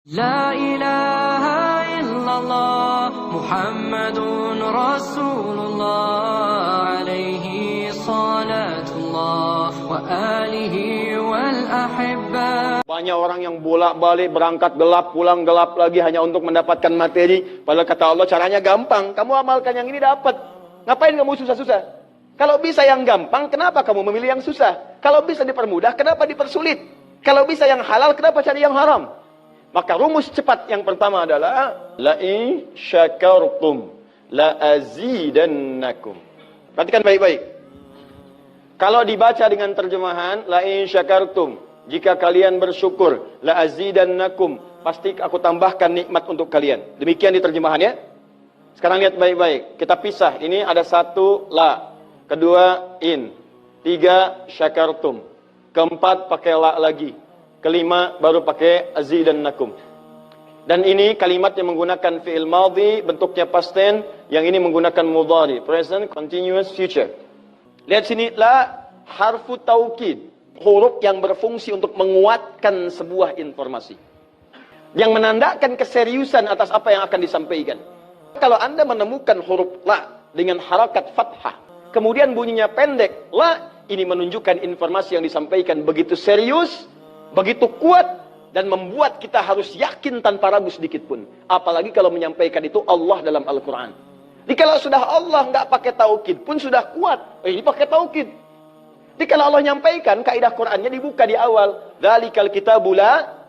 La ilaha illallah Muhammadun Rasulullah alaihi salatullah wa alihi wal ahibba. Banyak orang yang bolak-balik berangkat gelap, pulang gelap lagi hanya untuk mendapatkan materi. Padahal kata Allah caranya gampang. Kamu amalkan yang ini dapat. Ngapain kamu susah-susah? Kalau bisa yang gampang, kenapa kamu memilih yang susah? Kalau bisa dipermudah, kenapa dipersulit? Kalau bisa yang halal, kenapa cari yang haram? Maka rumus cepat yang pertama adalah la in syakartum la azidannakum. Perhatikan baik-baik. Kalau dibaca dengan terjemahan la in syakartum, jika kalian bersyukur, la azidannakum, pasti aku tambahkan nikmat untuk kalian. Demikian diterjemahannya. Sekarang lihat baik-baik. Kita pisah. Ini ada satu la, kedua in, tiga syakartum, keempat pakai la lagi, kelima baru pakai azidannakum. Dan ini kalimat yang menggunakan fi'il madhi, bentuknya past tense, yang ini menggunakan mudhari, present continuous future. Lihat sini, la harfu taukid, huruf yang berfungsi untuk menguatkan sebuah informasi, yang menandakan keseriusan atas apa yang akan disampaikan. Kalau Anda menemukan huruf la dengan harakat fathah, kemudian bunyinya pendek, la, ini menunjukkan informasi yang disampaikan begitu serius, begitu kuat, dan membuat kita harus yakin tanpa ragu sedikit pun. Apalagi kalau menyampaikan itu Allah dalam Al-Quran. Jadi kalau sudah Allah nggak pakai taukid pun sudah kuat. Ini pakai taukid. Jadi kalau Allah nyampaikan, kaidah Qurannya dibuka di awal. Dzalikal kitabu la,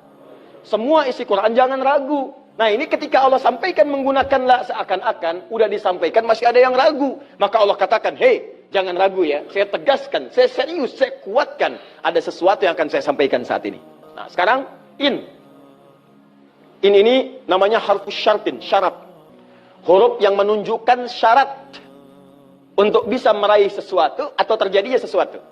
semua isi Quran jangan ragu. Nah ini ketika Allah sampaikan menggunakan la, seakan-akan udah disampaikan masih ada yang ragu. Maka Allah katakan, hei, jangan ragu ya, saya tegaskan, saya serius, saya kuatkan. Ada sesuatu yang akan saya sampaikan saat ini. Nah sekarang, in. In ini namanya harfu syartin, syarat. Huruf yang menunjukkan syarat untuk bisa meraih sesuatu atau terjadinya sesuatu.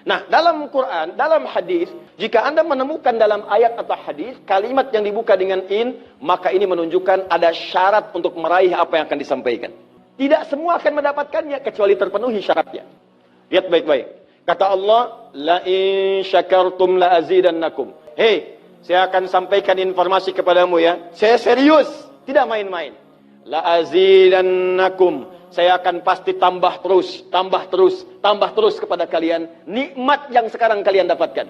Nah dalam Quran, dalam hadis, jika Anda menemukan dalam ayat atau hadis, kalimat yang dibuka dengan in, maka ini menunjukkan ada syarat untuk meraih apa yang akan disampaikan. Tidak semua akan mendapatkannya kecuali terpenuhi syaratnya. Lihat baik-baik. Kata Allah, la in syakartum la azidannakum. Hei, saya akan sampaikan informasi kepadamu ya. Saya serius, tidak main-main. La azidannakum. Saya akan pasti tambah terus, tambah terus, tambah terus kepada kalian nikmat yang sekarang kalian dapatkan.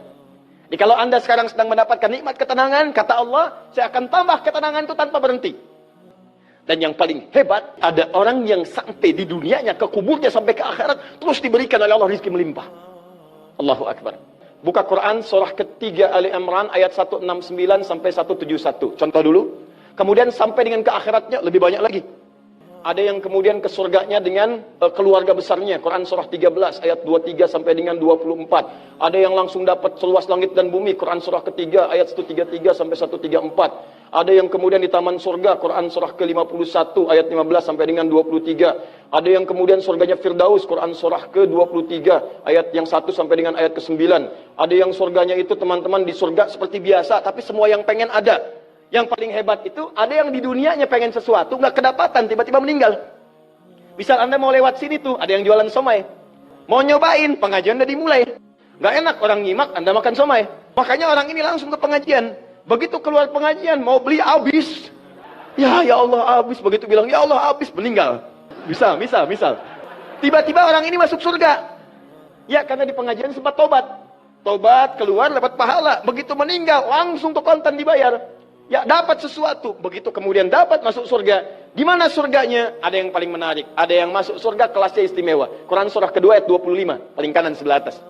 Jadi kalau Anda sekarang sedang mendapatkan nikmat ketenangan, kata Allah, saya akan tambah ketenangan itu tanpa berhenti. Dan yang paling hebat, ada orang yang sampai di dunianya, ke kuburnya sampai ke akhirat, terus diberikan oleh Allah rizki melimpah. Allahu Akbar. Buka Quran surah ketiga Ali Imran ayat 169 sampai 171. Contoh dulu. Kemudian sampai dengan ke akhiratnya lebih banyak lagi. Ada yang kemudian ke surganya dengan keluarga besarnya. Quran surah 13 ayat 23 sampai dengan 24. Ada yang langsung dapat seluas langit dan bumi. Quran surah ketiga ayat 133 sampai 134. Ada yang kemudian di taman surga, Quran surah ke-51 ayat 15 sampai dengan 23. Ada yang kemudian surganya Firdaus, Quran surah ke-23 ayat yang 1 sampai dengan ayat ke-9. Ada yang surganya itu teman-teman di surga seperti biasa, tapi semua yang pengen ada. Yang paling hebat itu ada yang di dunianya pengen sesuatu, nggak kedapatan, tiba-tiba meninggal. Misal Anda mau lewat sini tuh, ada yang jualan somai. Mau nyobain, pengajian udah dimulai. Nggak enak orang nyimak, Anda makan somai. Makanya orang ini langsung ke pengajian. Begitu keluar pengajian, mau beli habis. Ya Allah habis. Begitu bilang, ya Allah habis, meninggal. Misal. Tiba-tiba orang ini masuk surga. Ya, karena di pengajian sempat tobat. Tobat, keluar, dapat pahala. Begitu meninggal, langsung tuh kontan dibayar. Ya, dapat sesuatu. Begitu kemudian dapat masuk surga. Di mana surganya? Ada yang paling menarik. Ada yang masuk surga kelasnya istimewa. Quran surah kedua ayat 25. Paling kanan sebelah atas.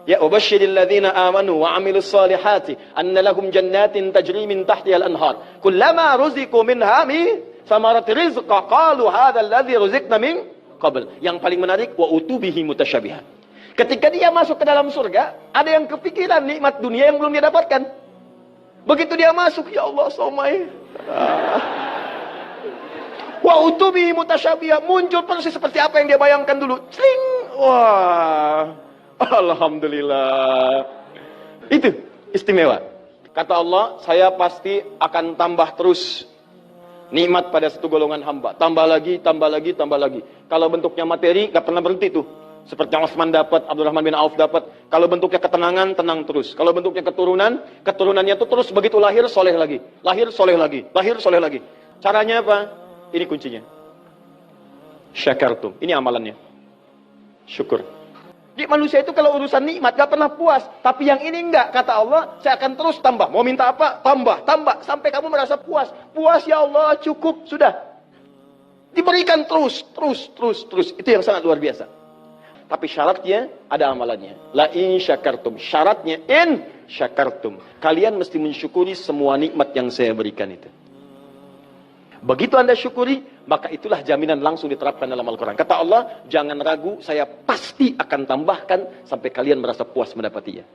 Ya, wabashshiril ladzina amanu wa 'amilus solihati anna lahum jannatin tajri min tahtiha al-anhar. Kullama ruziqu minha min thamarati rizqa qalu hadzal ladzi ruziqna min qabl. Yang paling menarik, wa utubihi mutasyabihan. Ketika dia masuk ke dalam surga, ada yang kepikiran nikmat dunia yang belum dia dapatkan. Begitu dia masuk, ya Allah, somai. Wa utubihi mutasyabihan, muncul persis seperti apa yang dia bayangkan dulu. Sling. Wah. Alhamdulillah. Itu istimewa. Kata Allah, saya pasti akan tambah terus nikmat pada satu golongan hamba. Tambah lagi, tambah lagi, tambah lagi. Kalau bentuknya materi, gak pernah berhenti tuh. Seperti Utsman dapat, Abdurrahman bin Auf dapat. Kalau bentuknya ketenangan, tenang terus. Kalau bentuknya keturunan, keturunannya itu terus begitu lahir, soleh lagi. Lahir, soleh lagi. Lahir, soleh lagi. Caranya apa? Ini kuncinya. Syakartum. Ini amalannya. Syukur. Jadi manusia itu kalau urusan nikmat gak pernah puas. Tapi yang ini enggak. Kata Allah, saya akan terus tambah. Mau minta apa? Tambah, tambah. Sampai kamu merasa puas. Puas ya Allah, cukup. Sudah. Diberikan terus. Itu yang sangat luar biasa. Tapi syaratnya ada amalannya. La in syakartum. Syaratnya in syakartum. Kalian mesti mensyukuri semua nikmat yang saya berikan itu. Begitu Anda syukuri, maka itulah jaminan langsung diterapkan dalam Al-Quran. Kata Allah, jangan ragu, saya pasti akan tambahkan sampai kalian merasa puas mendapatinya.